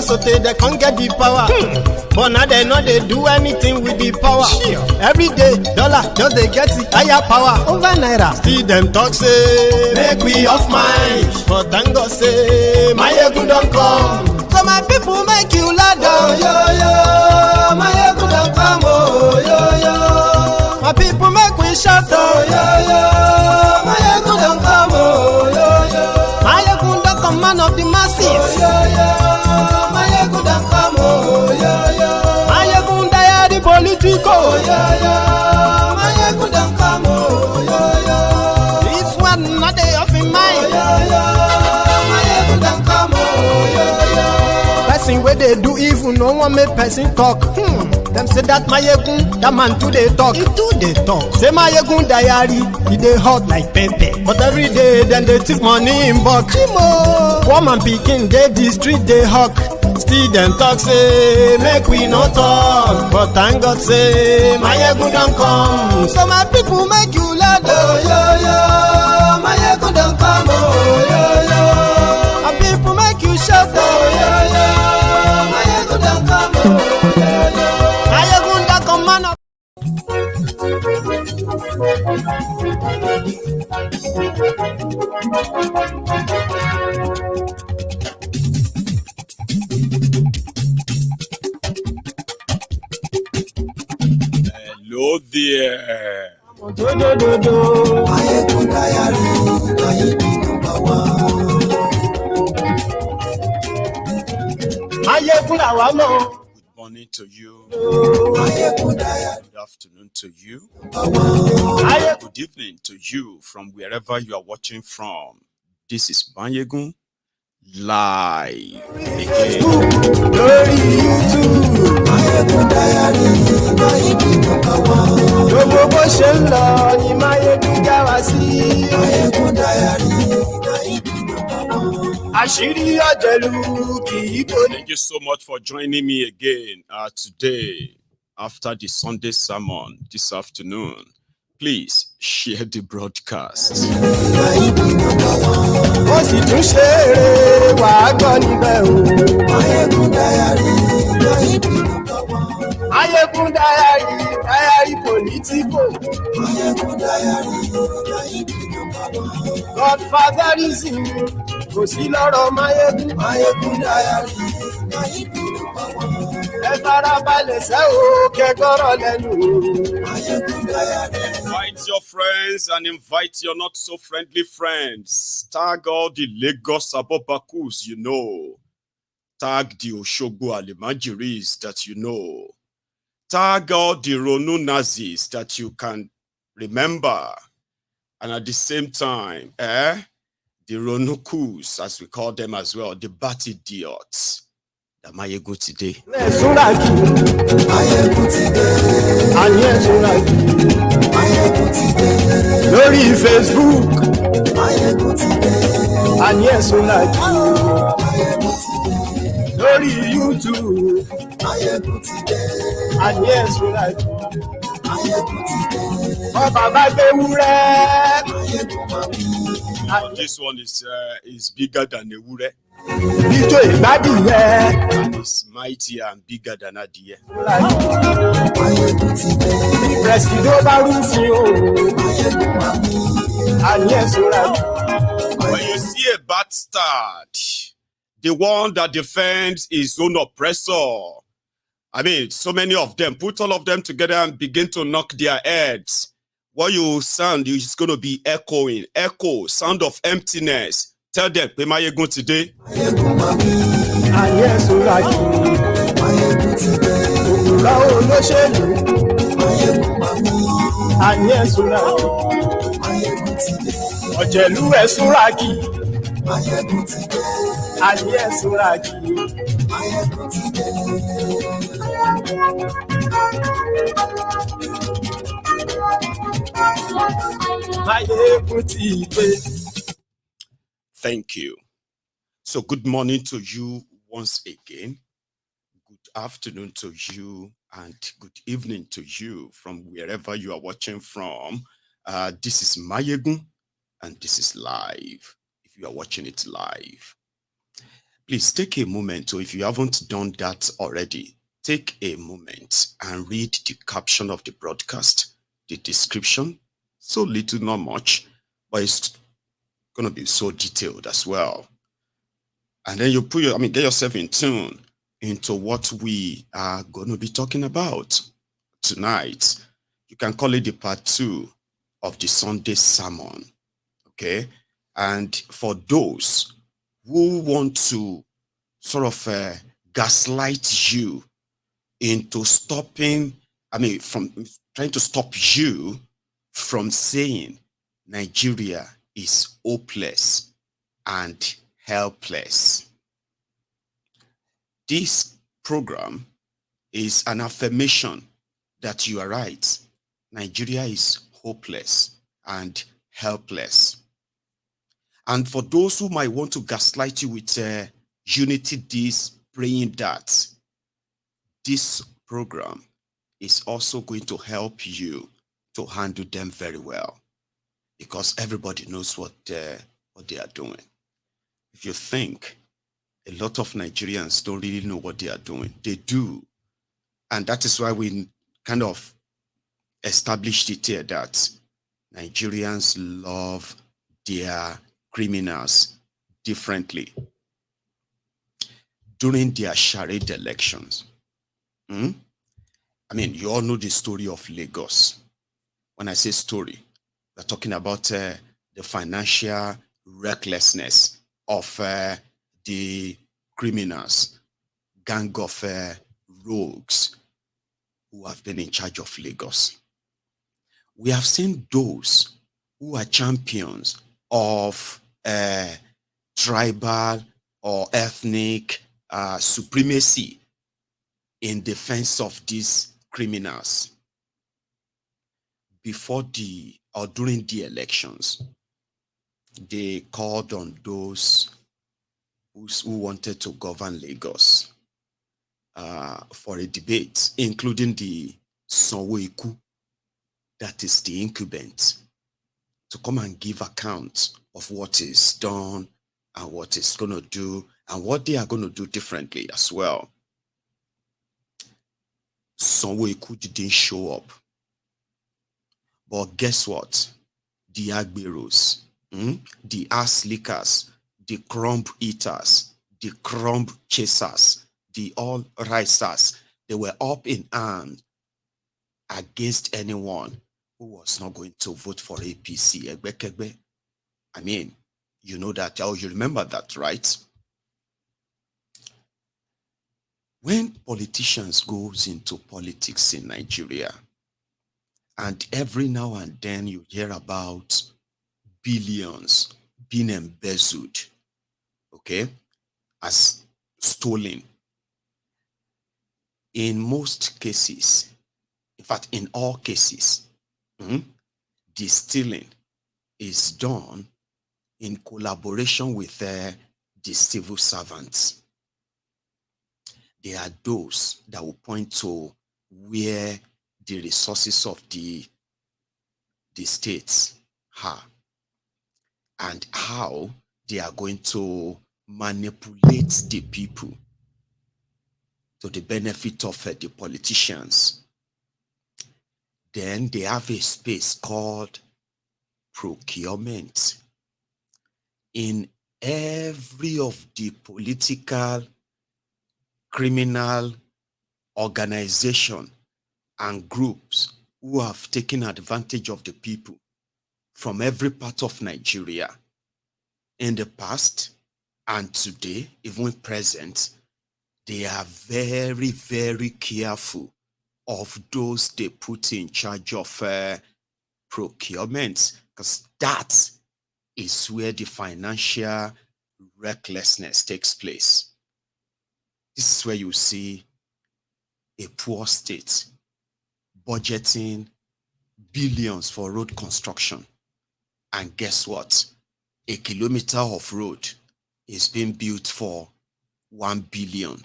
So they can't get the power. But now they know they do anything with the power. Every day, dollar, just they get it higher power. Over naira. Still them talk say, make we off mind. But thank God say, my ego don't come. So my people make you ladder. Oh, yo, yo, my ego don't come. Oh, yo, yo. My people make we shout. Oh, yo, yo, my ego don't come. Oh, yo, yo. My ego don't come, man of the masses. Oh, yo, yo. Politico, this one not day off in mind. Person where they do evil, no one make person talk. Them say that Mayegun, that man too they talk. He too they talk. Say Mayegun diary, he they hot like pepper. But every day then they take money in bulk. Woman picking, they the street they hawk. Still them talk say, make we no talk. But thank God say, Mayegun don't come. So my people make you loud. Oh, yo, yo, Mayegun don't come. Oh, yo, yo. My people make you shout. Oh, yo, yo, Mayegun don't come. Oh, yo, yo. Mayegun don't come, man. Hello there. Good morning to you. Good afternoon to you. Good evening to you from wherever you are watching from. This is Banyegun live again. Thank you so much for joining me again today after the Sunday sermon this afternoon. Please share the broadcast. Godfatherism, kò sí lọ́rọ̀ Mayegun diary. Ẹ farabalẹ̀ sẹ́ o, kẹ́kọ̀rọ̀ lẹ́nu. Invite your friends and invite your not so friendly friends. Tag all the Lagos Abobakus you know. Tag the Oshogbo Alimajiris that you know. Tag all the Ronu Nazis that you can remember. And at the same time, the Ronukus, as we call them as well, the bat idiots. The Mayegun today. Lórí Facebook. Lórí YouTube. This one is bigger than a wure. And it's mightier and bigger than a deer. When you see a bastard, the one that defends his own oppressor, I mean, so many of them, put all of them together and begin to knock their heads. What you sound is going to be echoing, echo, sound of emptiness. Tell them, where am I going today? Thank you. So good morning to you once again. Good afternoon to you and good evening to you from wherever you are watching from. This is Mayegun and this is live. If you are watching it live. Please take a moment, or if you haven't done that already, take a moment and read the caption of the broadcast, the description. So little, not much, but it's going to be so detailed as well. And then you get yourself in tune into what we are going to be talking about tonight. You can call it the part 2 of the Sunday sermon. Okay. And for those who want to sort of gaslight you into from trying to stop you from saying Nigeria is hopeless and helpless. This program is an affirmation that you are right. Nigeria is hopeless and helpless. And for those who might want to gaslight you with unity this, praying that, this program is also going to help you to handle them very well, because everybody knows what they are doing. If you think a lot of Nigerians don't really know what they are doing, they do. And that is why we kind of established it here that Nigerians love their criminals differently. During their charade elections, I mean, you all know the story of Lagos. When I say story, we're talking about the financial recklessness of the criminals, gang of rogues who have been in charge of Lagos. We have seen those who are champions of tribal or ethnic supremacy in defense of these criminals. Before or during the elections, they called on those who wanted to govern Lagos for a debate, including the Sanwoolu, that is the incumbent, to come and give account of what is done and what is going to do and what they are going to do differently as well. Sanwoolu didn't show up. But guess what? The Agberos, the ass lickers, the crumb eaters, the crumb chasers, the all risers, they were up in arms against anyone who was not going to vote for APC. I mean, you know that, or you remember that, right? When politicians goes into politics in Nigeria, and every now and then you hear about billions being embezzled, okay, as stolen. In most cases, in fact, in all cases, the stealing is done in collaboration with the civil servants. There are those that will point to where the resources of the states are and how they are going to manipulate the people to the benefit of the politicians. Then they have a space called procurement. In every of the political, criminal organization and groups who have taken advantage of the people from every part of Nigeria in the past and today, even present, they are very, very careful of those they put in charge of procurement, because that is where the financial recklessness takes place. This is where you see a poor state budgeting billions for road construction. And guess what? A kilometer of road is being built for 1 billion,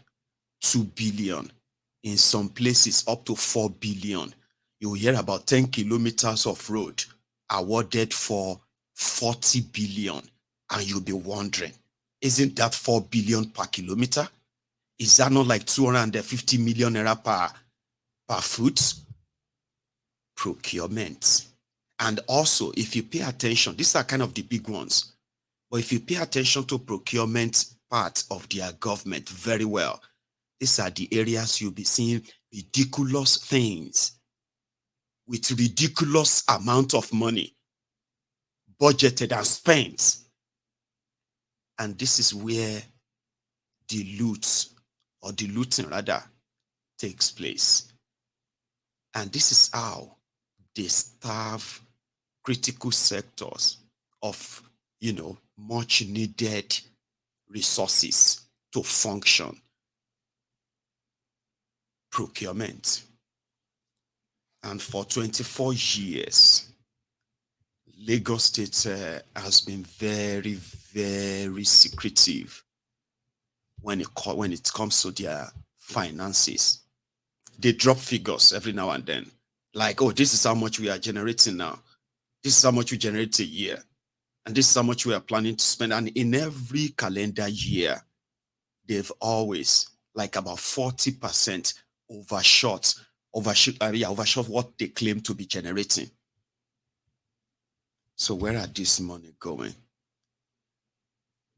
2 billion, in some places up to 4 billion. You hear about 10 kilometers of road awarded for 40 billion, and you'll be wondering, Isn't that 4 billion per kilometer? Is that not like 250 million naira per foot? Procurement. And also, if you pay attention, these are kind of the big ones, but if you pay attention to procurement part of their government very well, these are the areas you'll be seeing ridiculous things with ridiculous amount of money budgeted and spent. And this is where the looting rather, takes place. And this is how they starve critical sectors of, much needed resources to function. Procurement. And for 24 years, Lagos State has been very, very secretive when it comes to their finances. They drop figures every now and then. Like, oh, this is how much we are generating now. This is how much we generate a year. And this is how much we are planning to spend. And in every calendar year, they've always, like about 40% overshot what they claim to be generating. So where are this money going?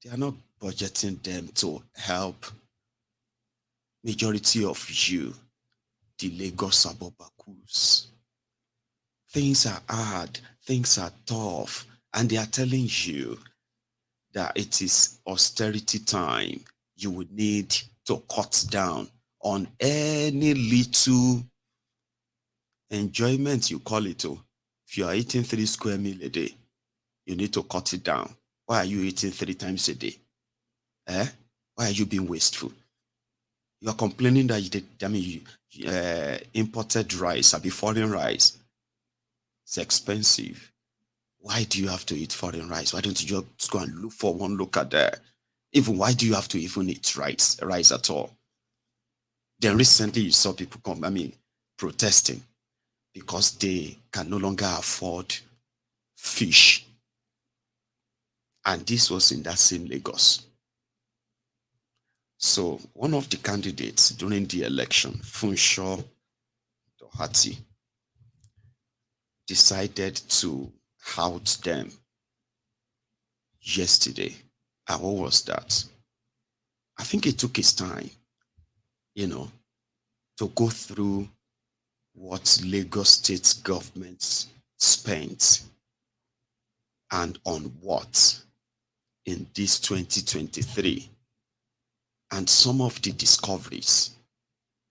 They are not budgeting them to help majority of you, the Lagos Abobakus. Things are hard, things are tough, and they are telling you that it is austerity time. You would need to cut down on any little enjoyment, you call it. If you are eating 3 square meals a day, you need to cut it down. Why are you eating 3 times a day? Why are you being wasteful? You are complaining that you imported rice, or foreign rice. It's expensive. Why do you have to eat foreign rice? Why don't you just go and look for one local there? Even why do you have to even eat rice at all? Then recently you saw people protesting because they can no longer afford fish. And this was in that same Lagos. So one of the candidates during the election, Funsho Dohati, decided to out them yesterday. And what was that? I think it took his time, to go through what Lagos State government spent and on what in this 2023. And some of the discoveries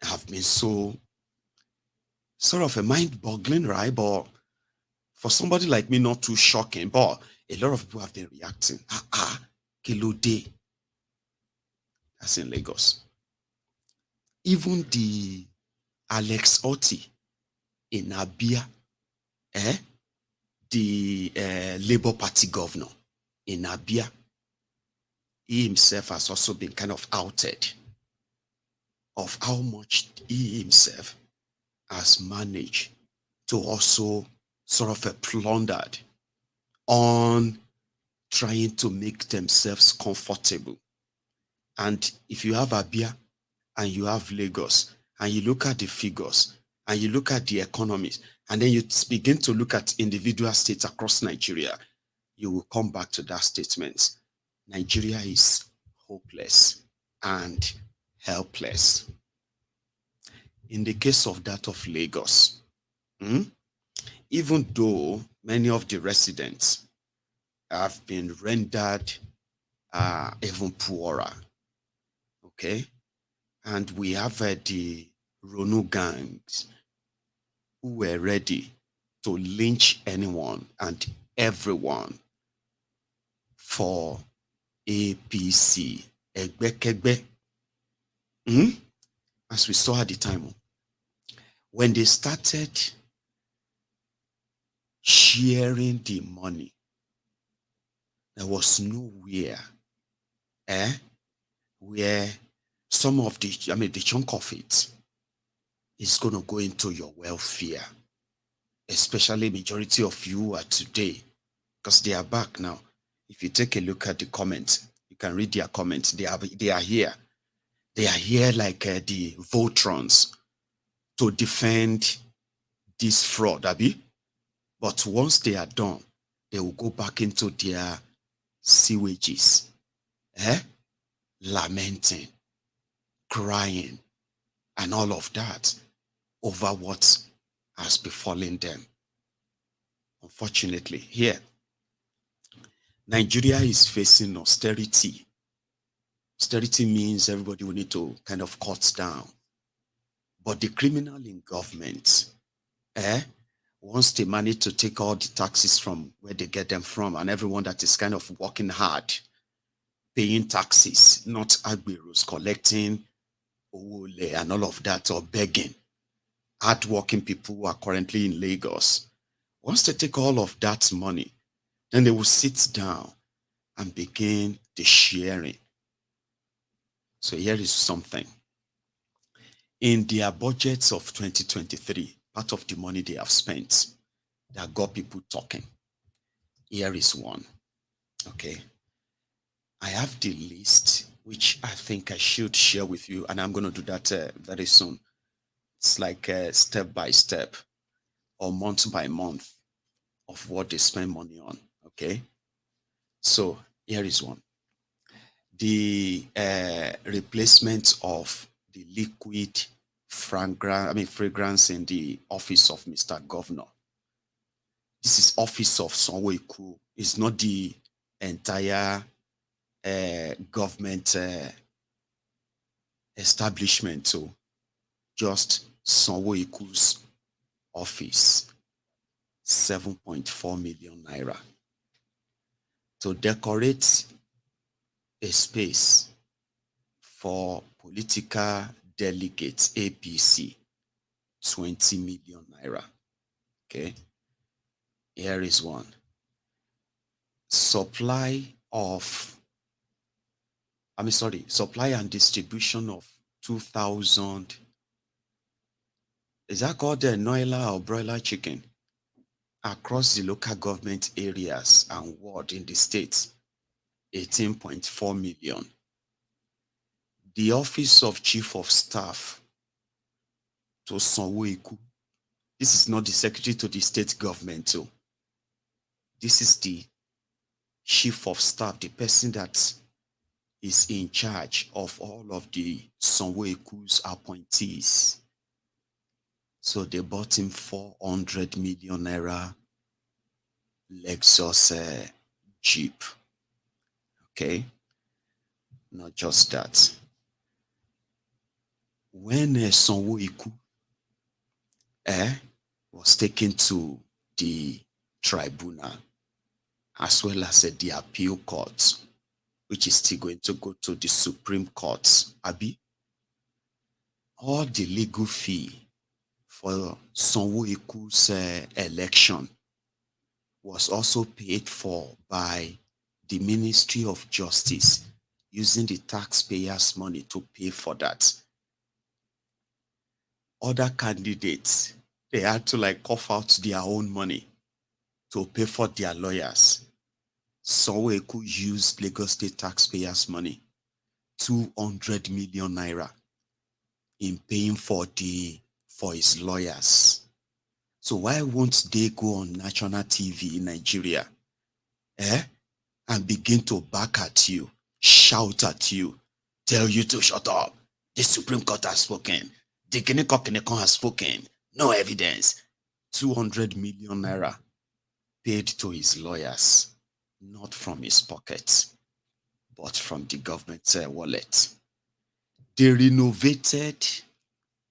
have been so sort of a mind-boggling, right? But for somebody like me, not too shocking, but a lot of people have been reacting. Kilode. That's in Lagos. Even the Alex Otti in Abia, the Labour Party governor in Abia, he himself has also been kind of outed of how much he himself has managed to also sort of plundered on trying to make themselves comfortable. And if you have Abia and you have Lagos and you look at the figures and you look at the economies and then you begin to look at individual states across Nigeria, you will come back to that statement. Nigeria is hopeless and helpless. In the case of that of Lagos, even though many of the residents have been rendered even poorer, okay? And we have the Ronu gangs who were ready to lynch anyone and everyone for APC, Egbekegbe. As we saw at the time, when they started sharing the money, there was nowhere where some of the chunk of it is going to go into your welfare, especially majority of you are today, because they are back now. If you take a look at the comments, You can read their comments. They are here. They are here like the Voltrons to defend this fraud, Abi. But once they are done, they will go back into their sewages, lamenting, crying, and all of that over what has befallen them. Unfortunately, here, Nigeria is facing austerity. Austerity means everybody will need to kind of cut down. But the criminal in government, once they manage to take all the taxes from where they get them from, and everyone that is kind of working hard, paying taxes, not agberos, collecting owole and all of that, or begging, hardworking people who are currently in Lagos. Once they take all of that money, then they will sit down and begin the sharing. So here is something. In their budgets of 2023, part of the money they have spent that got people talking. Here is one. Okay. I have the list, which I think I should share with you, and I'm going to do that very soon. It's like step by step or month by month of what they spend money on. Okay. So here is one. The replacement of the liquid fragrance in the office of Mr. Governor. This is office of Sanwoolu. It's not the entire government establishment. So just Sanwoolu's office, 7.4 million naira. To decorate a space for political delegates, APC, 20 million naira. Okay. Here is one. Supply and distribution of 2,000. Is that called the Noila or broiler chicken? Across the local government areas and ward in the state, 18.4 million. The Office of Chief of Staff to Sanwoolu. This is not the secretary to the state government. So this is the Chief of Staff, the person that is in charge of all of the Sanwoolu's appointees. So they bought him 400 million naira Lexus Jeep. Okay. Not just that. When Sanwoolu was taken to the tribunal, as well as the appeal court, which is still going to go to the Supreme Court, Abi, all the legal fee for Sanwoolu's election was also paid for by the Ministry of Justice, using the taxpayers' money to pay for that. Other candidates, they had to like cough out their own money to pay for their lawyers. Sanwoolu used Lagos State taxpayers' money, 200 million naira, in paying for his lawyers. So why won't they go on national TV in Nigeria, and begin to back at you, shout at you, tell you to shut up? The Supreme Court has spoken. The Kinekon has spoken. No evidence. 200 million naira paid to his lawyers, not from his pocket, but from the government wallet. They renovated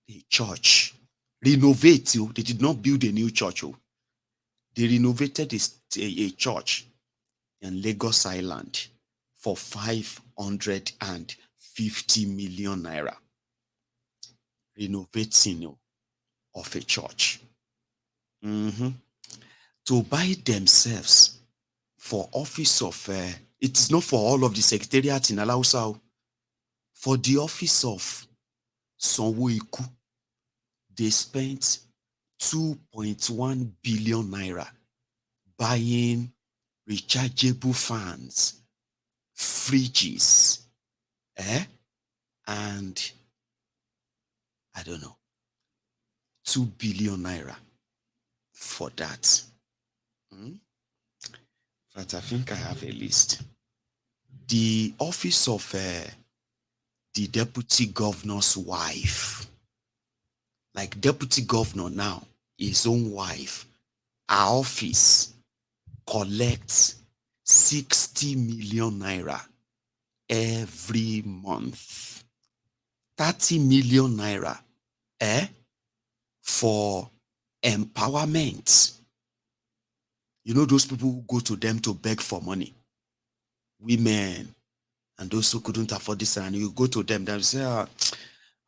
a church. They did not build a new church. They renovated a church in Lagos Island for 550 million naira. Renovating of a church. To buy themselves for office of, it is not for all of the secretariat in Alausa. For the office of Sanwoolu, they spent 2.1 billion naira buying rechargeable fans fridges, and I don't know, 2 billion naira for that. But I think I have a list. The office of the deputy governor's wife, like deputy governor now, his own wife, our office collects 60 million naira every month. 30 million naira for empowerment. You know those people who go to them to beg for money, women, and those who couldn't afford this, and you go to them, they'll say,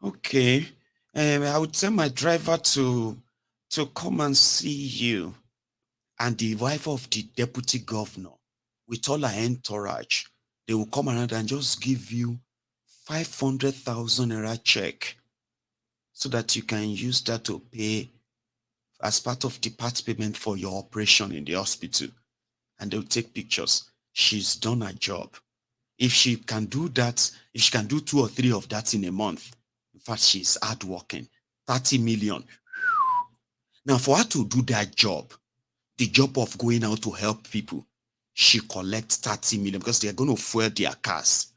okay, I would tell my driver to come and see you. And the wife of the deputy governor, with all her entourage, they will come around and just give you 500,000 naira check so that you can use that to pay as part of the part payment for your operation in the hospital. And they'll take pictures. She's done her job. If she can do that, if she can do 2 or 3 of that in a month, in fact, she's hardworking. 30 million. Now, for her to do that job, the job of going out to help people, she collects 30 million because they're going to fuel their cars.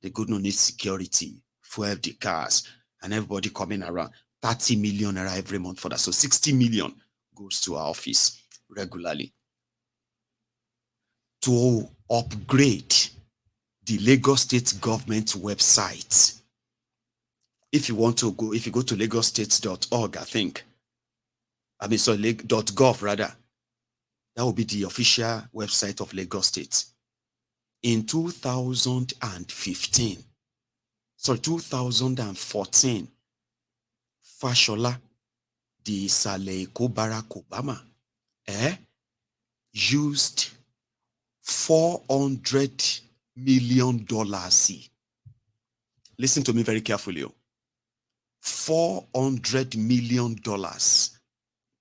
They're going to need security, fuel the cars, and everybody coming around. 30 million every month for that. So 60 million goes to our office regularly. To upgrade the Lagos State government website. If you want to go, if you go to lagosstate.org, .gov rather, that will be the official website of Lagos State. In 2014, Fashola, the Saleko Barack Obama, used $400 million. Listen to me very carefully. $400 million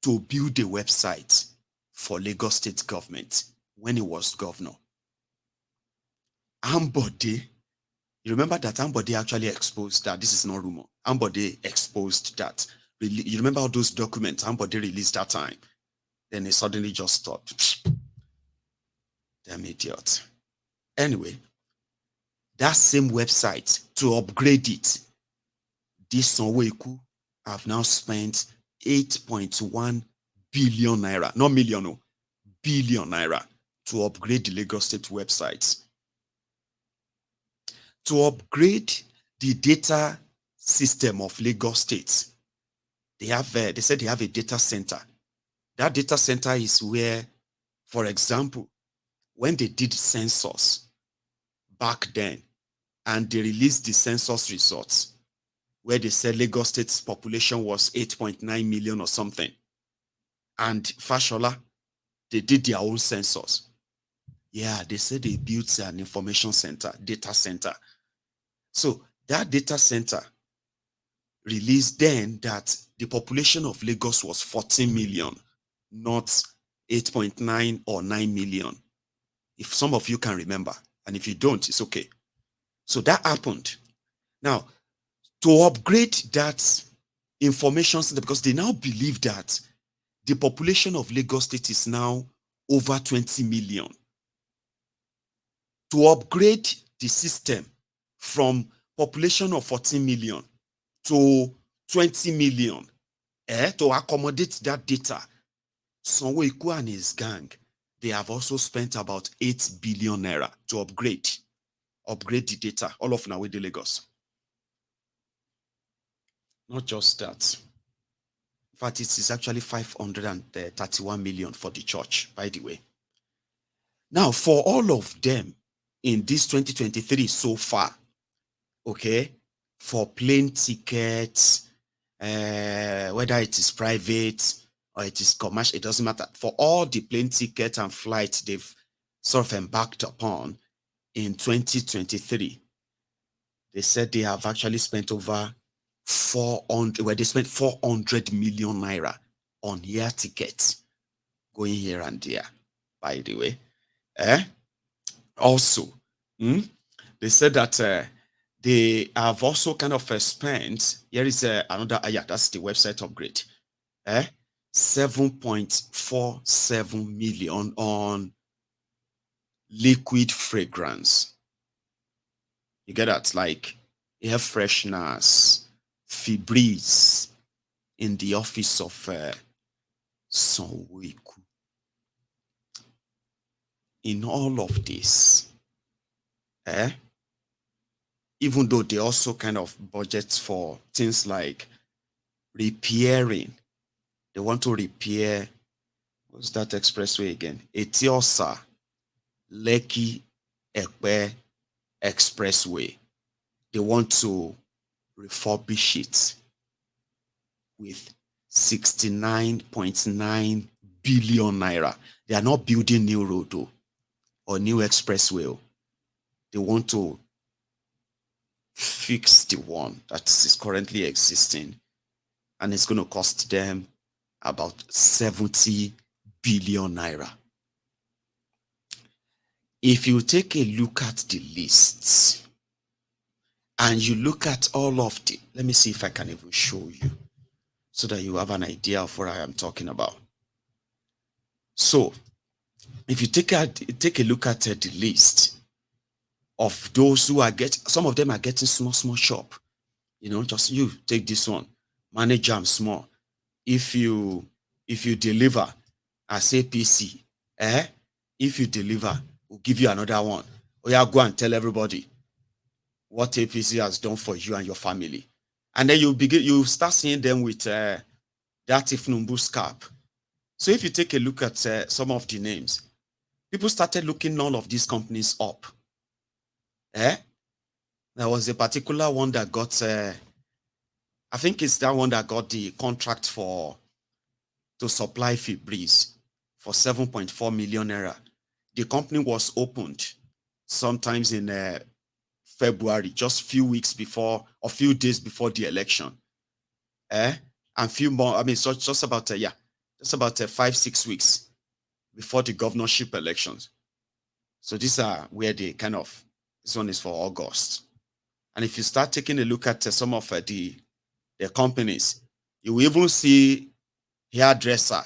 to build a website for Lagos State government when he was governor. Ambode, you remember that Ambode actually exposed that. This is not rumor. Ambode exposed that. You remember all those documents Ambode released that time? Then he suddenly just stopped. Damn idiot. Anyway, that same website, to upgrade it, this Sanwoolu have now spent 8.1 billion naira, not million, no, billion naira to upgrade the Lagos State website. To upgrade the data system of Lagos State, they said they have a data center. That data center is where, for example, when they did census back then, and they released the census results, where they said Lagos State's population was 8.9 million or something. And Fashola, they did their own census. Yeah, they said they built an information center, data center. So that data center released then that the population of Lagos was 14 million, not 8.9 or 9 million. If some of you can remember, and if you don't, it's okay. So that happened. Now, to upgrade that information center, because they now believe that the population of Lagos State is now over 20 million. To upgrade the system from population of 14 million to 20 million, to accommodate that data, Sanwoolu and his gang, they have also spent about 8 billion naira to upgrade the data all of Nawede Lagos. Not just that. In fact, it is actually 531 million for the church, by the way. Now, for all of them in this 2023 so far, okay, for plane tickets, whether it is private or it is commercial, it doesn't matter. For all the plane tickets and flights they've sort of embarked upon in 2023, they said they have actually spent over 400 million naira on air tickets going here and there, by the way. Also, They said that they have also kind of spent, here is another, yeah, that's the website upgrade, 7.47 million on liquid fragrance. You get that? Like air fresheners, Febreze in the office of Sanwoolu. In all of this, even though they also kind of budget for things like repairing, they want to repair, what's that expressway again? Etiosa, Lekki, Ekpe Expressway. They want to refurbish it with 69.9 billion naira. They are not building new road though, or new expressway. They want to fix the one that is currently existing, and it's going to cost them about 70 billion naira. If you take a look at the lists and you look at all of the, let me see if I can even show you so that you have an idea of what I am talking about. So if you take a look at the list of those who are getting, some of them are getting small shop. You know, just you take this one, manage them small. If you deliver as APC, if you deliver, we'll give you another one. Or yeah, go and tell everybody what APC has done for you and your family. And then you start seeing them with that Ifnumbu cap. So if you take a look at some of the names, people started looking all of these companies up. There was a particular one that got, I think it's that one that got the contract to supply Febreze for 7.4 million naira. The company was opened sometimes in February, just few weeks before, or few days before the election. And few more, I mean, so just about 5-6 weeks before the governorship elections. So these are where they kind of, this one is for August. And if you start taking a look at some of the companies, you will even see hairdresser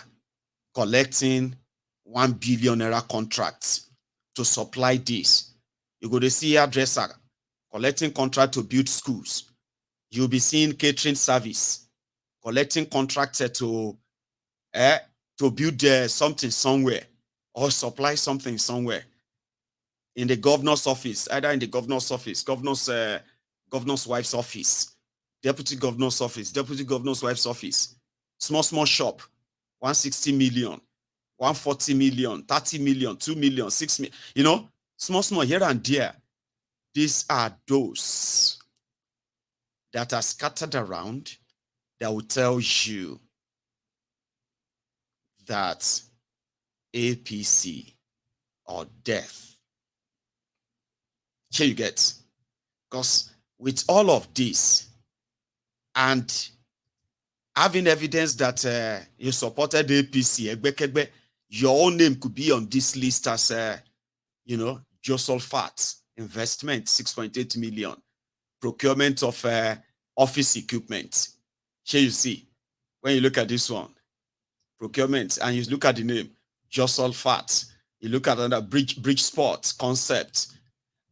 collecting 1 billion naira contracts to supply this. You go to see hairdresser collecting contract to build schools. You'll be seeing catering service collecting contracts to build something somewhere or supply something somewhere. In the governor's office, either in the governor's office, governor's wife's office, deputy governor's office, deputy governor's wife's office, small shop, 160 million, 140 million, 30 million, 2 million, 6 million, you know, small here and there. These are those that are scattered around that will tell you that APC or death. Here you get. Because with all of this and having evidence that you supported APC, your own name could be on this list as, Josulfat investment, 6.8 million. Procurement of office equipment. Here you see, when you look at this one, procurement, and you look at the name, Josulfat, you look at another bridge sport concept.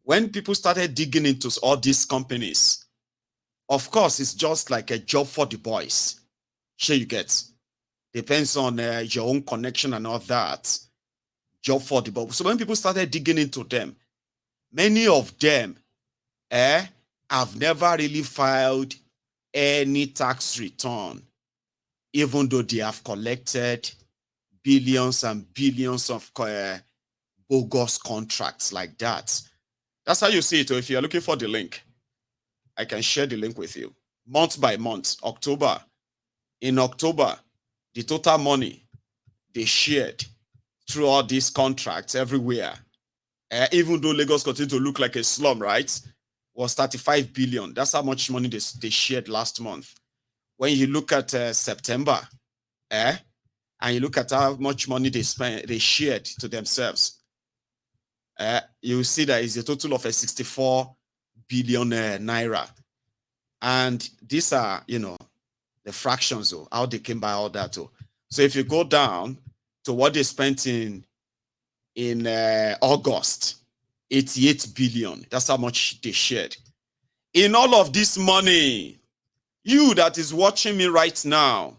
When people started digging into all these companies, of course, it's just like a job for the boys. Here you get. Depends on your own connection and all that. Job for the boys. So when people started digging into them, many of them have never really filed any tax return, even though they have collected billions and billions of bogus contracts like that. That's how you see it. If you're looking for the link, I can share the link with you. Month by month, October. In October, the total money they shared through all these contracts everywhere, even though Lagos continued to look like a slum, right, was 35 billion. That's how much money they shared last month. When you look at September, and you look at how much money they shared to themselves, you see that it's a total of 64 billion naira. And these are, the fractions, how they came by all that. So if you go down to what they spent in August, 88 billion. That's how much they shared. In all of this money, you that is watching me right now,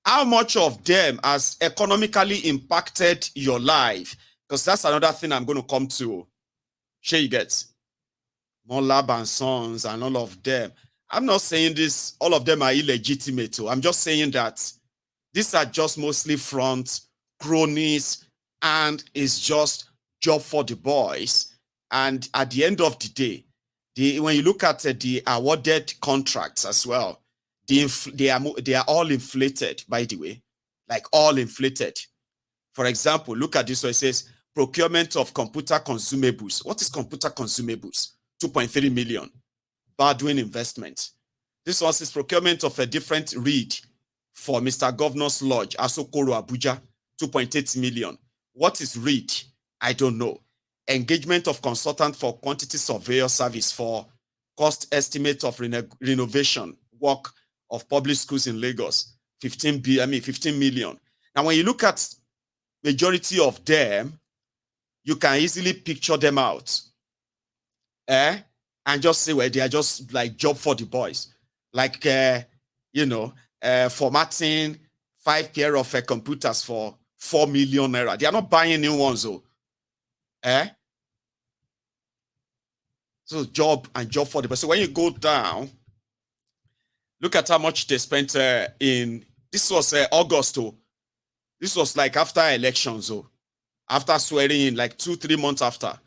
how much of them has economically impacted your life? Because that's another thing I'm going to come to. Sure you get Monlab and Sons and all of them. I'm not saying this, all of them are illegitimate. I'm just saying that these are just mostly front cronies, and it's just job for the boys. And at the end of the day, when you look at the awarded contracts as well, they are all inflated, by the way, like all inflated. For example, look at this one. It says procurement of computer consumables. What is computer consumables? 2.3 million. Baldwin investment. This one is procurement of a different read for Mr. Governor's Lodge, Asokoro, Abuja, 2.8 million. What is read? I don't know. Engagement of consultant for quantity surveyor service for cost estimate of renovation work of public schools in Lagos, 15 million. Now, when you look at majority of them, you can easily picture them out. And just say, well, they are just like job for the boys. Like, formatting 5 pair of computers for 4 million naira. They are not buying new ones, though. So job for the boys. So when you go down, look at how much they spent this was August, oh. This was like after elections, oh. After swearing in, like 2-3 months after.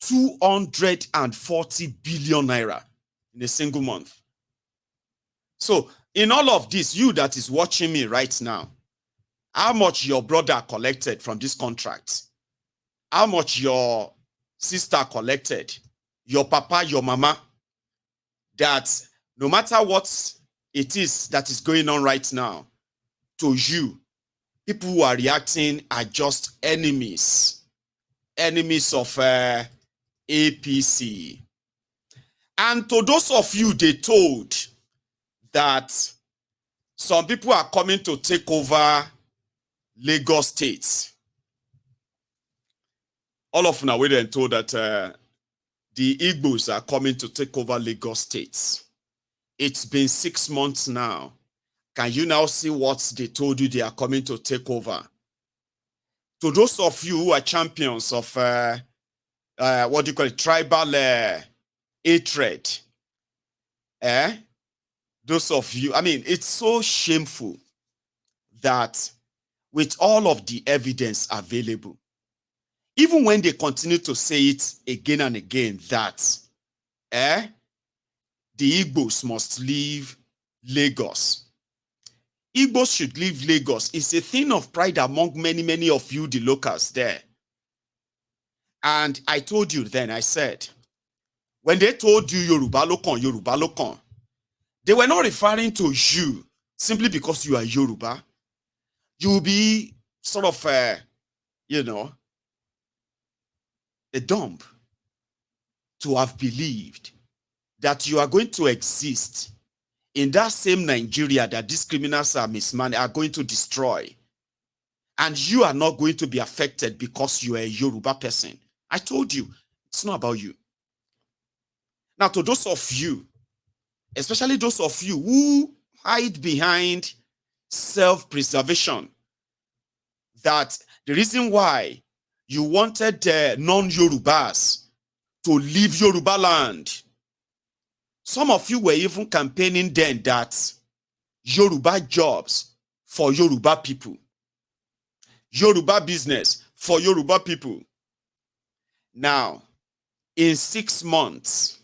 240 billion naira in a single month. So in all of this, you that is watching me right now, how much your brother collected from this contract? How much your sister collected? Your papa, your mama? That no matter what it is that is going on right now, to you, people who are reacting are just enemies of APC. And to those of you they told that some people are coming to take over Lagos State. All of now we then told that the Igbos are coming to take over Lagos State. It's been 6 months now. Can you now see what they told you they are coming to take over? To those of you who are champions of what do you call it, tribal hatred, those of you, I mean, it's so shameful that with all of the evidence available, even when they continue to say it again and again that the Igbos must leave Lagos. Igbos should leave Lagos. It's a thing of pride among many of you, the locals there. And I told you then, I said, when they told you Yoruba Lokon, they were not referring to you simply because you are Yoruba. You will be sort of, a dumb to have believed that you are going to exist in that same Nigeria that these criminals are going to destroy. And you are not going to be affected because you are a Yoruba person. I told you, it's not about you. Now, to those of you, especially those of you who hide behind self-preservation, that the reason why you wanted non-Yorubas to leave Yoruba land, some of you were even campaigning then that Yoruba jobs for Yoruba people, Yoruba business for Yoruba people. Now, in 6 months,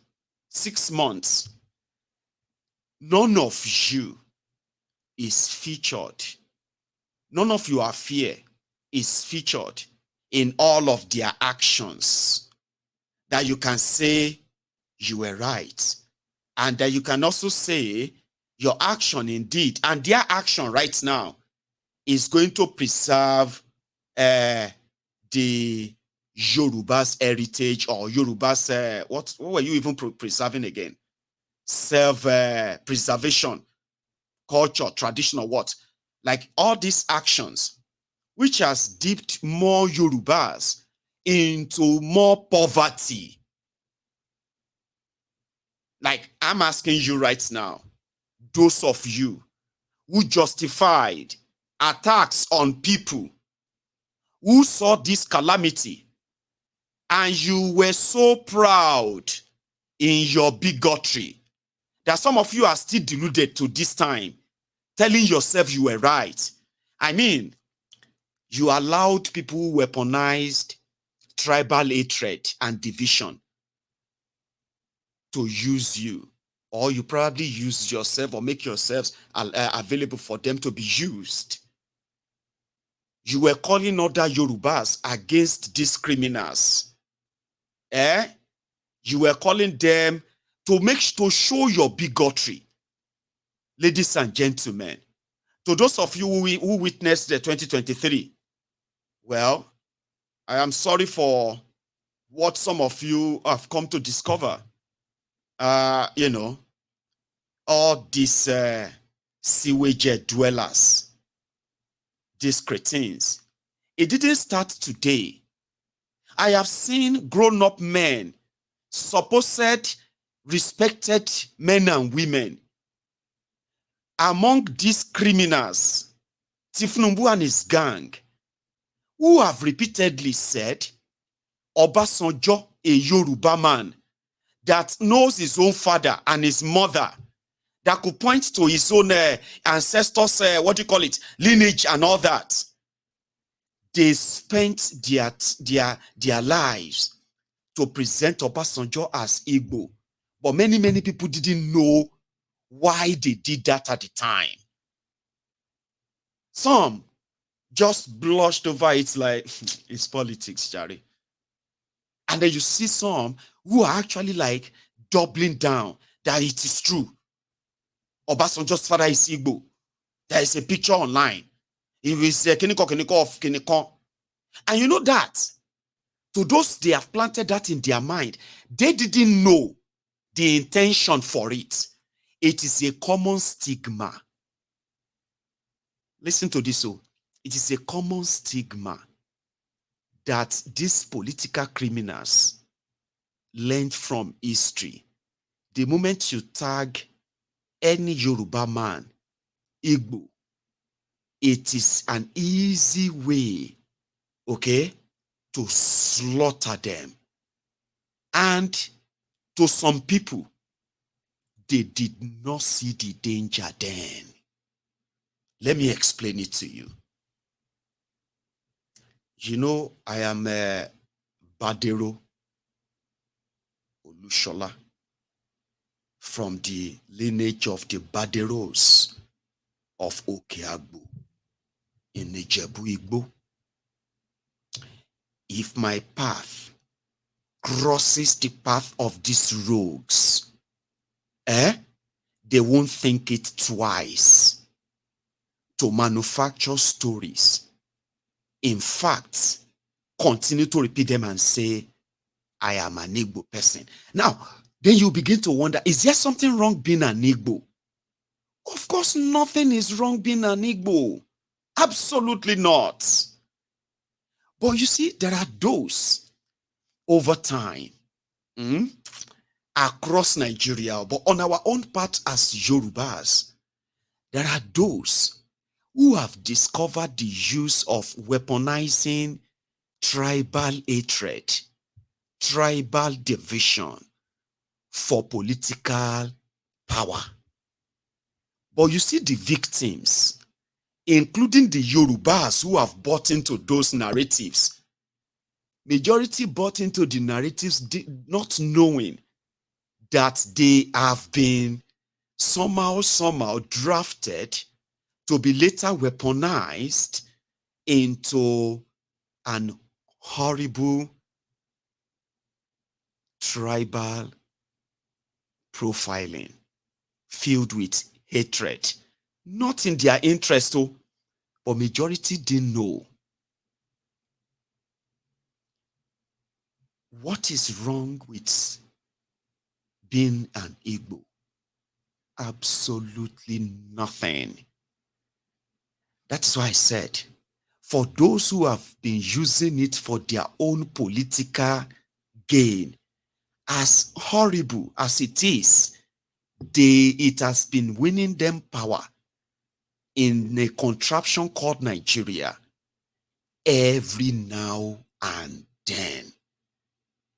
none of you is featured. None of your fear is featured in all of their actions. That you can say you were right. And that you can also say your action indeed, and their action right now is going to preserve the Yoruba's heritage or Yoruba's, what were you even preserving again? Self-preservation, culture, tradition, or what? Like all these actions, which has dipped more Yorubas into more poverty. Like I'm asking you right now, those of you who justified attacks on people who saw this calamity and you were so proud in your bigotry that some of you are still deluded to this time, telling yourself you were right. I mean, you allowed people who weaponized tribal hatred and division to use you, or you probably use yourself or make yourselves available for them to be used. You were calling other Yorubas against these criminals. You were calling them to show your bigotry. Ladies and gentlemen, to those of you who witnessed the 2023, well, I am sorry for what some of you have come to discover. All these sewage dwellers, these cretins. It didn't start today. I have seen grown-up men, supposed respected men and women, among these criminals, Tifnumbu and his gang, who have repeatedly said, Obasanjo, a Yoruba man that knows his own father and his mother, that could point to his own ancestors, lineage and all that. They spent their lives to present Obasanjo as Igbo. But many people didn't know why they did that at the time. Some just blushed over it like, it's politics, Jerry. And then you see some who are actually like doubling down that it is true. Obasanjo's father is Igbo. There is a picture online. He is Kiniko of Kiniko. And you know that, to those they have planted that in their mind, they didn't know the intention for it. It is a common stigma. Listen to this. It is a common stigma that these political criminals learned from history. The moment you tag any Yoruba man, Igbo, it is an easy way, okay, to slaughter them. And to some people, they did not see the danger then. Let me explain it to you. You know, I am Badero Olushola, from the lineage of the Baderos of Okeagbo in Ijebu Igbo. If my path crosses the path of these rogues, they won't think it twice to manufacture stories. In fact, continue to repeat them and say, I am an Igbo person. Now, then you begin to wonder, is there something wrong being an Igbo? Of course, nothing is wrong being an Igbo. Absolutely not. But you see, there are those over time, across Nigeria, but on our own part as Yorubas, there are those who have discovered the use of weaponizing tribal hatred, tribal division for political power. But you see the victims, including the Yorubas who have bought into those narratives. Majority bought into the narratives not knowing that they have been somehow drafted to be later weaponized into an horrible tribal profiling filled with hatred. Not in their interest, but majority didn't know. What is wrong with being an Igbo? Absolutely nothing. That's why I said, for those who have been using it for their own political gain, as horrible as it is, it has been winning them power in a contraption called Nigeria every now and then.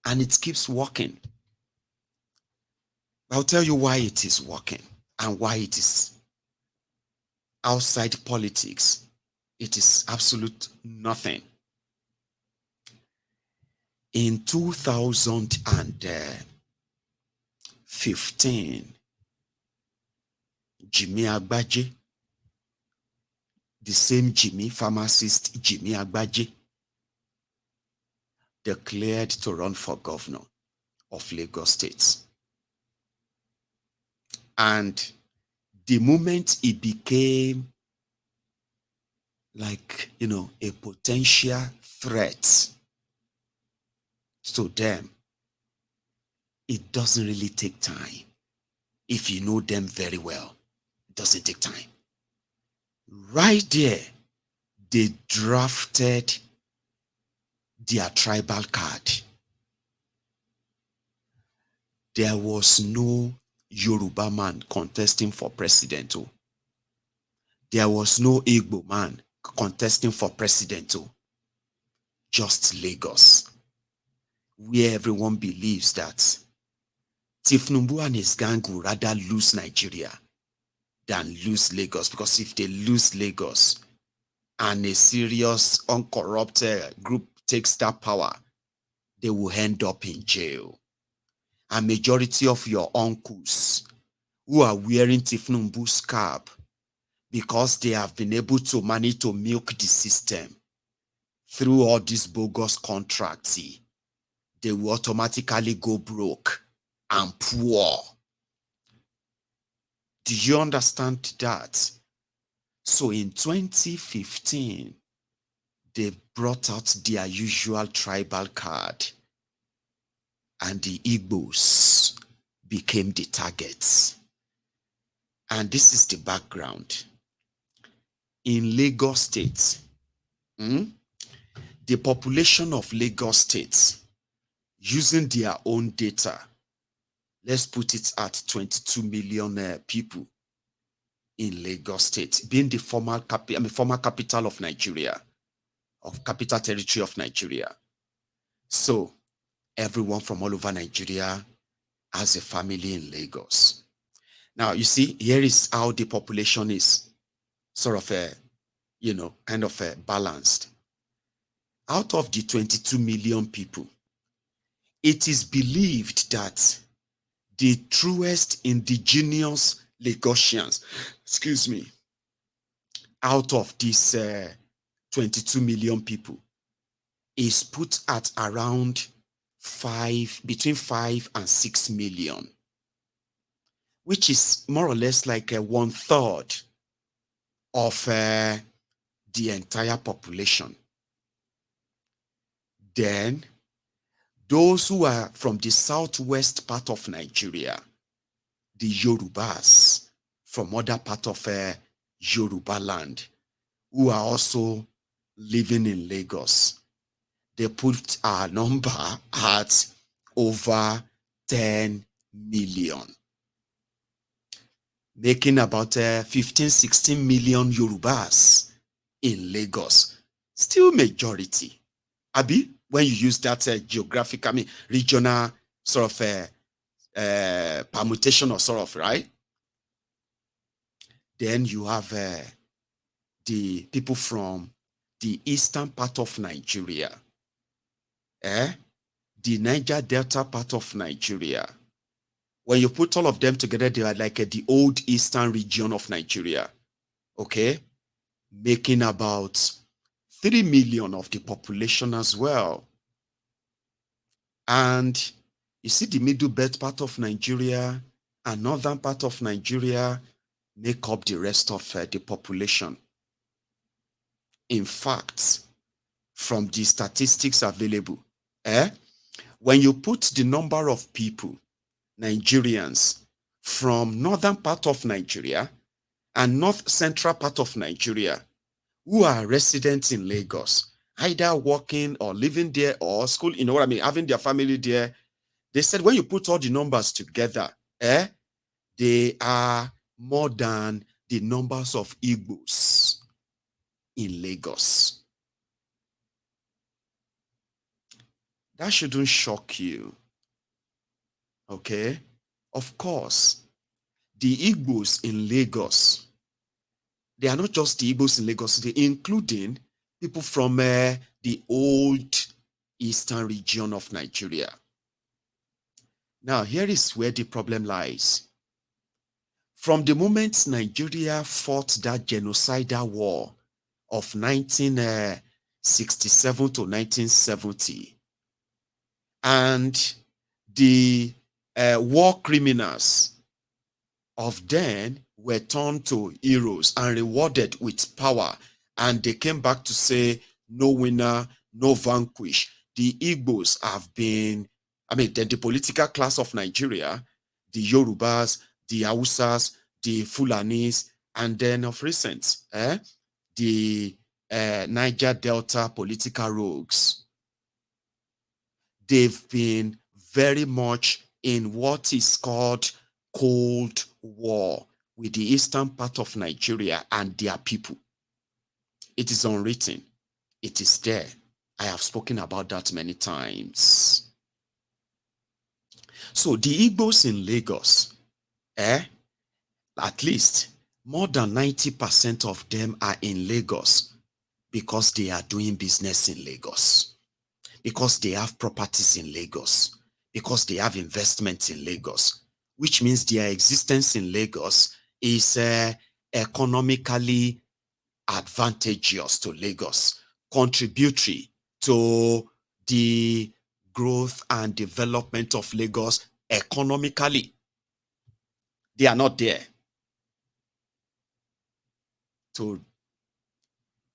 And it keeps working. I'll tell you why it is working and why it is outside politics. It is absolute nothing. In 2015, Jimmy Agbaje, the same Jimmy, pharmacist Jimmy Agbaje, declared to run for governor of Lagos State. And the moment he became like, a potential threat to them, it doesn't really take time. If you know them very well, it doesn't take time. Right there, they drafted their tribal card. There was no Yoruba man contesting for president. There was no Igbo man contesting for president. Just Lagos, where everyone believes that Tifnumbu and his gang will rather lose Nigeria than lose Lagos, because if they lose Lagos and a serious uncorrupted group takes that power, they will end up in jail. A majority of your uncles who are wearing Tifnumbu's cap because they have been able to manage to milk the system through all these bogus contracts, they will automatically go broke and poor. Do you understand that? So in 2015, they brought out their usual tribal card, and the Igbos became the targets. And this is the background. In Lagos State, the population of Lagos State, using their own data, let's put it at 22 million people in Lagos State, being the former capital of Nigeria, of capital territory of Nigeria. So everyone from all over Nigeria has a family in Lagos. Now, you see, here is how the population is sort of, balanced. Out of the 22 million people, it is believed that the truest indigenous Lagosians, out of these 22 million people, is put at around between 5 and 6 million, which is more or less like 1/3 of the entire population. Then, those who are from the southwest part of Nigeria, the Yorubas from other part of Yoruba land, who are also living in Lagos, they put our number at over 10 million, making about 15, 16 million Yorubas in Lagos. Still majority. Abi, when you use that regional sort of permutation or sort of, right? Then you have the people from the eastern part of Nigeria, the Niger Delta part of Nigeria. When you put all of them together, they are like the old eastern region of Nigeria, okay? Making about 3 million of the population as well. And you see the middle belt part of Nigeria and northern part of Nigeria make up the rest of the population. In fact, from the statistics available, When you put the number of people, Nigerians, from northern part of Nigeria and north central part of Nigeria who are residents in Lagos, either working or living there or school, you know what I mean, having their family there, they said when you put all the numbers together, they are more than the numbers of Igbos in Lagos. That shouldn't shock you. Okay? Of course, the Igbos in Lagos, they are not just the Igbos in Lagos, they're including people from the old eastern region of Nigeria. Now, here is where the problem lies. From the moment Nigeria fought that genocidal war of 1967 to 1970, and the war criminals of then were turned to heroes and rewarded with power, and they came back to say, no winner, no vanquish. The Igbos have been, the political class of Nigeria, the Yorubas, the Hausas, the Fulanis, and then of recent, the Niger Delta political rogues. They've been very much in what is called Cold War with the eastern part of Nigeria and their people. It is unwritten. It is there. I have spoken about that many times. So the Igbos in Lagos, at least more than 90% of them are in Lagos because they are doing business in Lagos, because they have properties in Lagos, because they have investments in Lagos, which means their existence in Lagos is economically advantageous to Lagos, contributory to the growth and development of Lagos economically. They are not there to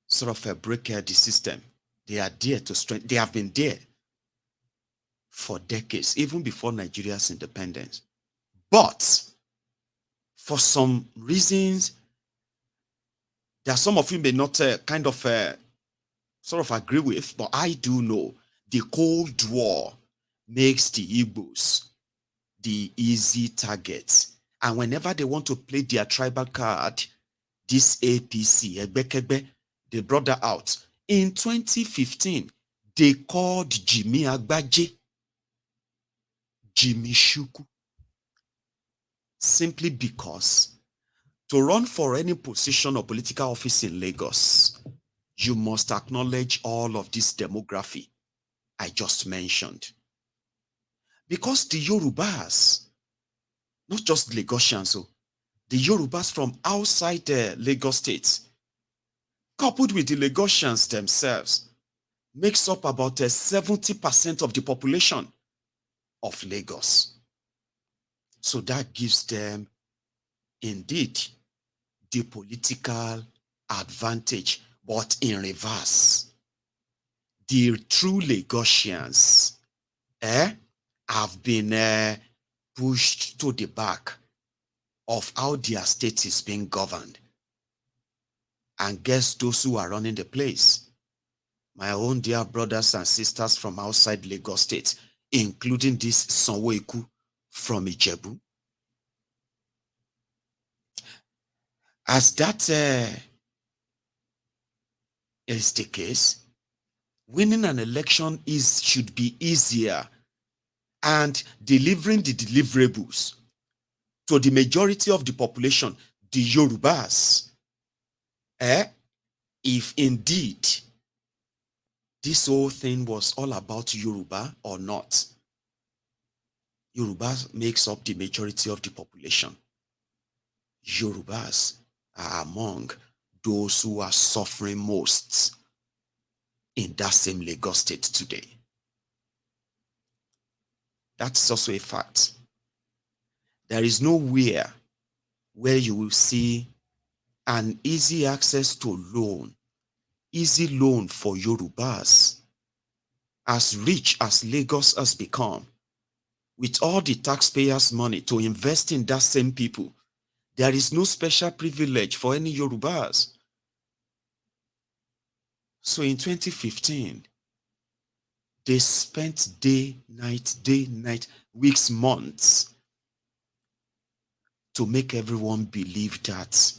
sort of break the system. They are there to strengthen. They have been there for decades, even before Nigeria's independence. But for some reasons, there are some of you may not sort of agree with, but I do know the Cold War makes the Igbos the easy target. And whenever they want to play their tribal card, this APC, Egbekegbe, they brought that out. In 2015, they called Jimmy Agbaje Jimmy Shuku, simply because to run for any position or political office in Lagos, you must acknowledge all of this demography I just mentioned. Because the Yorubas, not just Lagosians, so the Yorubas from outside Lagos State, coupled with the Lagosians themselves, makes up about 70% of the population of Lagos. So that gives them, indeed, the political advantage, but in reverse. The true Lagosians have been pushed to the back of how their state is being governed. And guess those who are running the place? My own dear brothers and sisters from outside Lagos State, including this Sanwoolu from Ijebu. As that is the case, winning an election should be easier, and delivering the deliverables to the majority of the population, the Yorubas, if indeed this whole thing was all about Yoruba or not. Yorubas makes up the majority of the population. Yorubas are among those who are suffering most in that same Lagos State today. That's also a fact. There is nowhere where you will see an easy access to loan, easy loan for Yorubas as rich as Lagos has become, with all the taxpayers' money to invest in that same people, there is no special privilege for any Yorubas. So in 2015, they spent day, night, weeks, months to make everyone believe that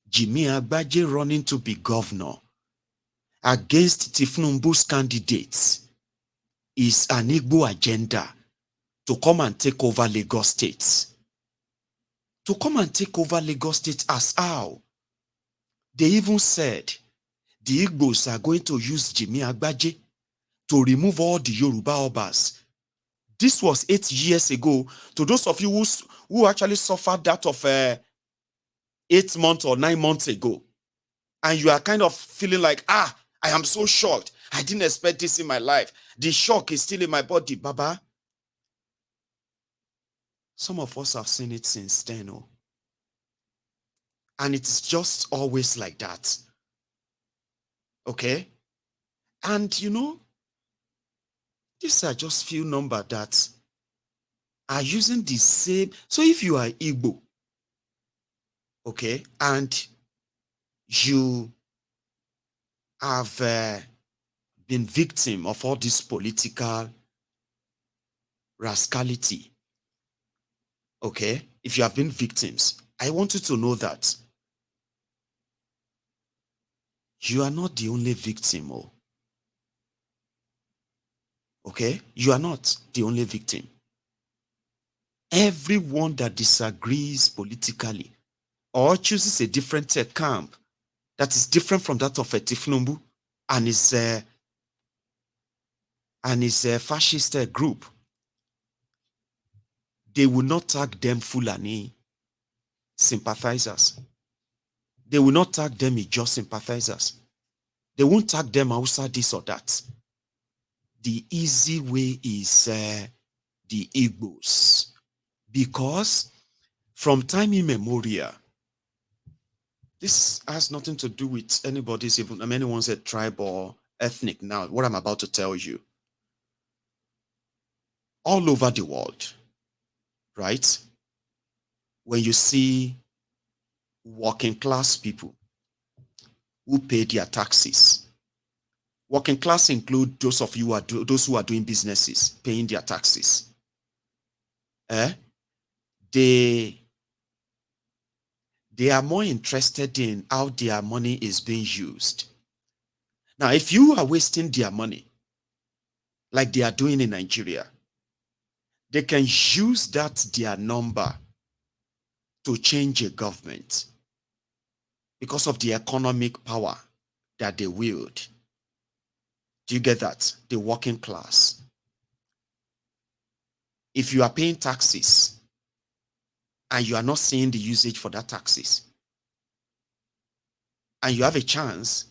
Jimmy Agbaje running to be governor against Tifnumbu's candidates is an Igbo agenda to come and take over Lagos State. To come and take over Lagos State as how? They even said the Igbos are going to use Jimmy Agbaje to remove all the Yoruba Obas. This was 8 years ago. To those of you who actually suffered that of 8 months or 9 months ago, and you are kind of feeling like, I am so shocked. I didn't expect this in my life. The shock is still in my body, Baba. Some of us have seen it since then. Oh. And it's just always like that. Okay? And you know, these are just few numbers that are using the same. So if you are Igbo, okay, and you have been victim of all this political rascality, okay, if you have been victims, I want you to know that you are not the only victim. Oh. Okay? You are not the only victim. Everyone that disagrees politically or chooses a different camp that is different from that of a Tifnumbu and his fascist group, they will not tag them Fulani sympathizers. They will not tag them Ijo sympathizers. They won't tag them Hausa this or that. The easy way is the Igbos. Because from time immemorial, this has nothing to do with anybody's, even anyone's tribe or ethnic now, what I'm about to tell you. All over the world, right? When you see working class people who pay their taxes, working class include those of you those who are doing businesses, paying their taxes. They are more interested in how their money is being used. Now, if you are wasting their money, like they are doing in Nigeria, they can use that their number to change a government because of the economic power that they wield. Do you get that? The working class. If you are paying taxes and you are not seeing the usage for that taxes, and you have a chance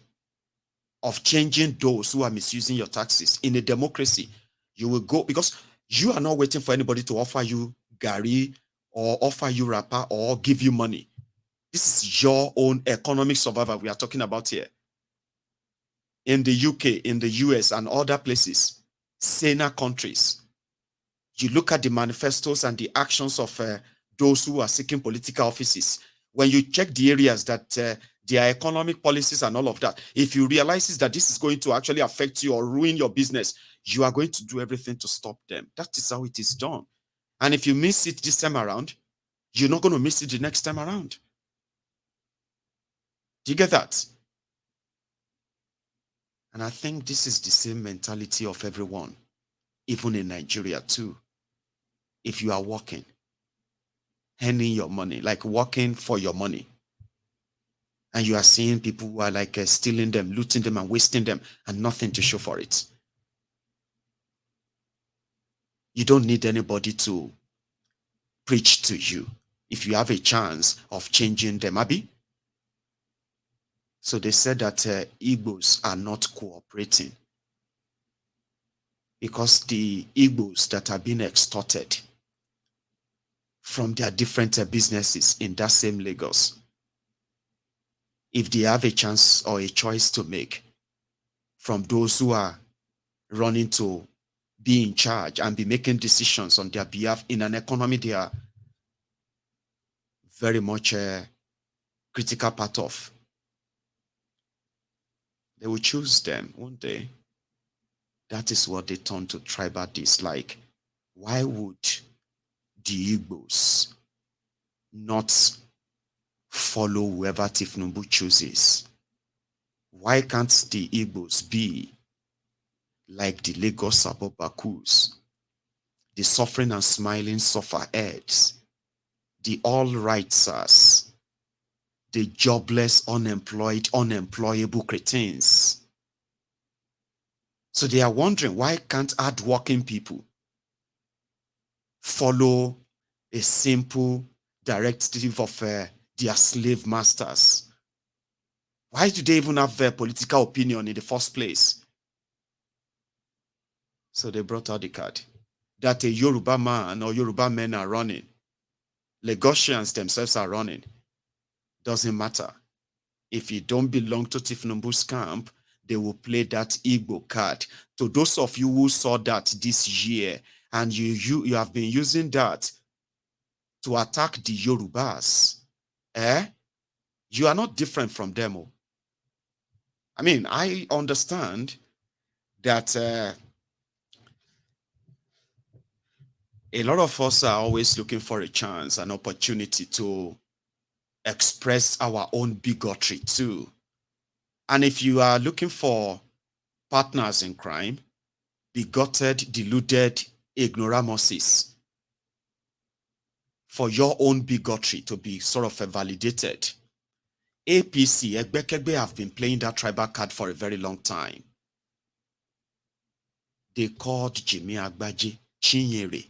of changing those who are misusing your taxes in a democracy, you will go, because you are not waiting for anybody to offer you gari or offer you wrapper or give you money. This is your own economic survival we are talking about here. In the UK, in the US, and other places, saner countries, you look at the manifestos and the actions of those who are seeking political offices. When you check the areas that their economic policies and all of that, if you realize that this is going to actually affect you or ruin your business, you are going to do everything to stop them. That is how it is done. And if you miss it this time around, you're not going to miss it the next time around. Do you get that? And I think this is the same mentality of everyone, even in Nigeria too. If you are working, earning your money, like working for your money, and you are seeing people who are like stealing them, looting them, and wasting them, and nothing to show for it, you don't need anybody to preach to you if you have a chance of changing them, Abi. So they said that Igbos are not cooperating because the Igbos that are being extorted from their different businesses in that same Lagos, if they have a chance or a choice to make from those who are running to be in charge and be making decisions on their behalf in an economy they are very much a critical part of. They will choose them one day. That is what they turn to tribal dislike. Why would the Igbos not follow whoever Tifnumbu chooses? Why can't the Igbos be like the Lagos Abobakus, the suffering and smiling sufferheads, the all-righters, the jobless, unemployed, unemployable cretins? So they are wondering, why can't hardworking people follow a simple directive of their slave masters? Why do they even have a political opinion in the first place? So they brought out the card that a Yoruba man or Yoruba men are running. Lagosians themselves are running. Doesn't matter. If you don't belong to Tifnumbu's camp, they will play that Igbo card. To those of you who saw that this year and you have been using that to attack the Yorubas, you are not different from them. I mean, I understand that a lot of us are always looking for a chance, an opportunity to express our own bigotry too. And if you are looking for partners in crime, bigoted, deluded ignoramuses, for your own bigotry to be sort of validated, APC, Egbekegbe, have been playing that tribal card for a very long time. They called Jimmy Agbaje Chinyere,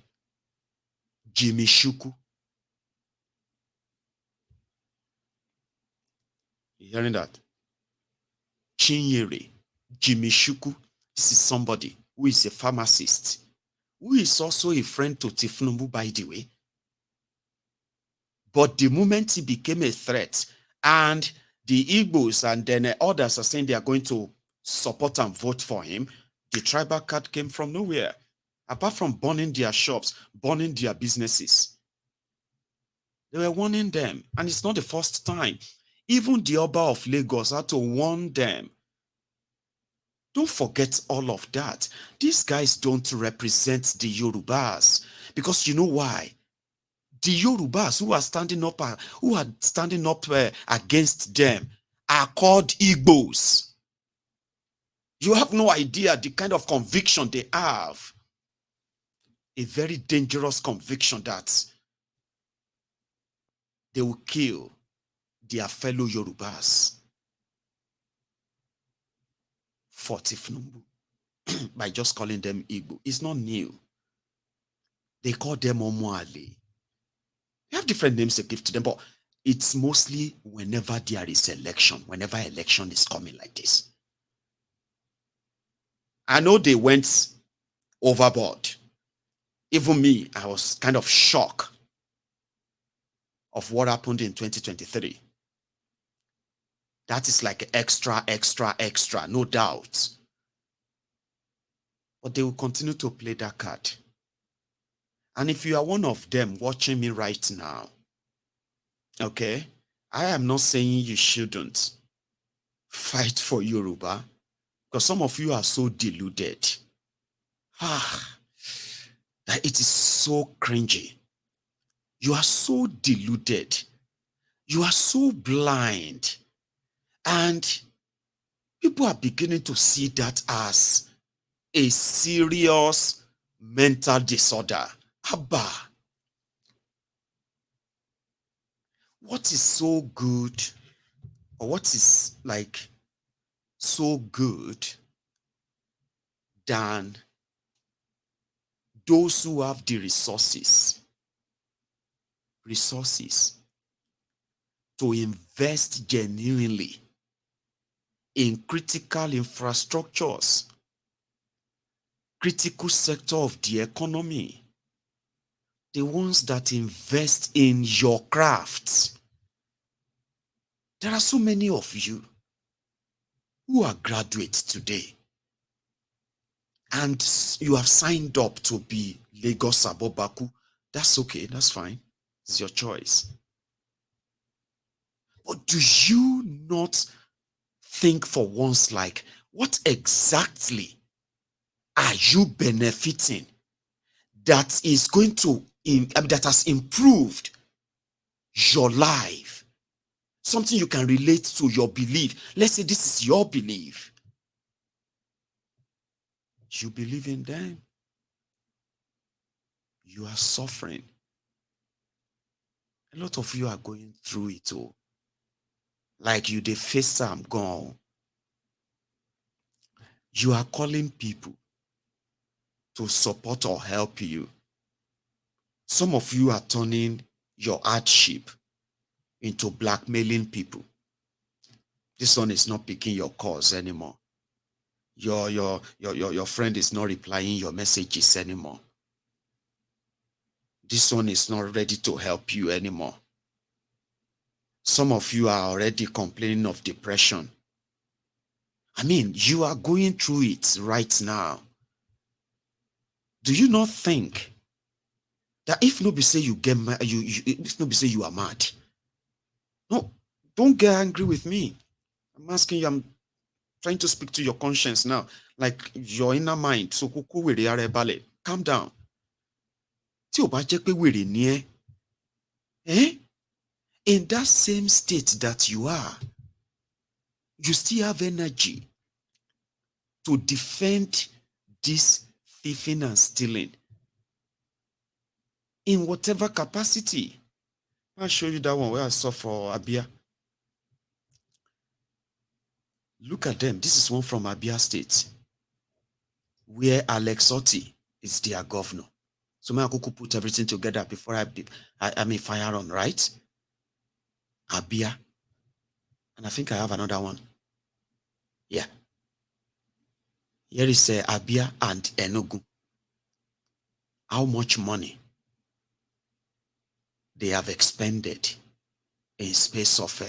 Jimmy Shuku. You hearing that? Chinyere, Jimmy Shuku. This is somebody who is a pharmacist, who is also a friend to Tifnumbu, by the way. But the moment he became a threat, and the Igbos and then others are saying they are going to support and vote for him, the tribal card came from nowhere. Apart from burning their shops, burning their businesses, they were warning them. And it's not the first time. Even the Oba of Lagos had to warn them. Don't forget all of that. These guys don't represent the Yorubas. Because you know why? The Yorubas who are standing up against them are called Igbos. You have no idea the kind of conviction they have. A very dangerous conviction that they will kill their fellow Yorubas for Tifnumbu by just calling them Igbo. It's not new. They call them Omoale. They have different names they give to them, but it's mostly whenever there is election, whenever election is coming like this. I know they went overboard. Even me, I was kind of shocked of what happened in 2023. That is like extra, no doubt. But they will continue to play that card. And if you are one of them watching me right now, okay, I am not saying you shouldn't fight for Yoruba, because some of you are so deluded. That it is so cringy. You are so deluded. You are so blind. And people are beginning to see that as a serious mental disorder. Abba, what is so good, or what is like so good than those who have the resources to invest genuinely in critical infrastructures, critical sector of the economy, the ones that invest in your crafts. There are so many of you who are graduates today. and you have signed up to be Lagos Abobaku, that's okay, that's fine. It's your choice. But do you not think for once, like, what exactly are you benefiting that is going to, that has improved your life? Something you can relate to your belief. Let's say this is your belief. You believe in them. You are suffering. A lot of you are going through it all. Like you, the face I'm gone. You are calling people to support or help you. Some of you are turning your hardship into blackmailing people. This one is not picking your calls anymore. Your friend is not replying your messages anymore. This one is not ready to help you anymore. Some of you are already complaining of depression. I mean, you are going through it right now. Do you not think that if nobody say you get mad, if nobody say you are mad? No, don't get angry with me. I'm asking you, I'm trying to speak to your conscience now, like your inner mind. So kúkú wèrè ara ẹ balẹ̀, calm down. Tí ò bá jẹ́ pé wèrè ni ẹ́, in that same state that you are, you still have energy to defend this thieving and stealing in whatever capacity. I'll show you that one where I saw for Abia. Look at them. This is one from Abia State, where Alex Otti is their governor. So may I could put everything together before I may fire on, right? Abia. And I think I have another one. Yeah. Here is Abia and Enugu. How much money they have expended in space of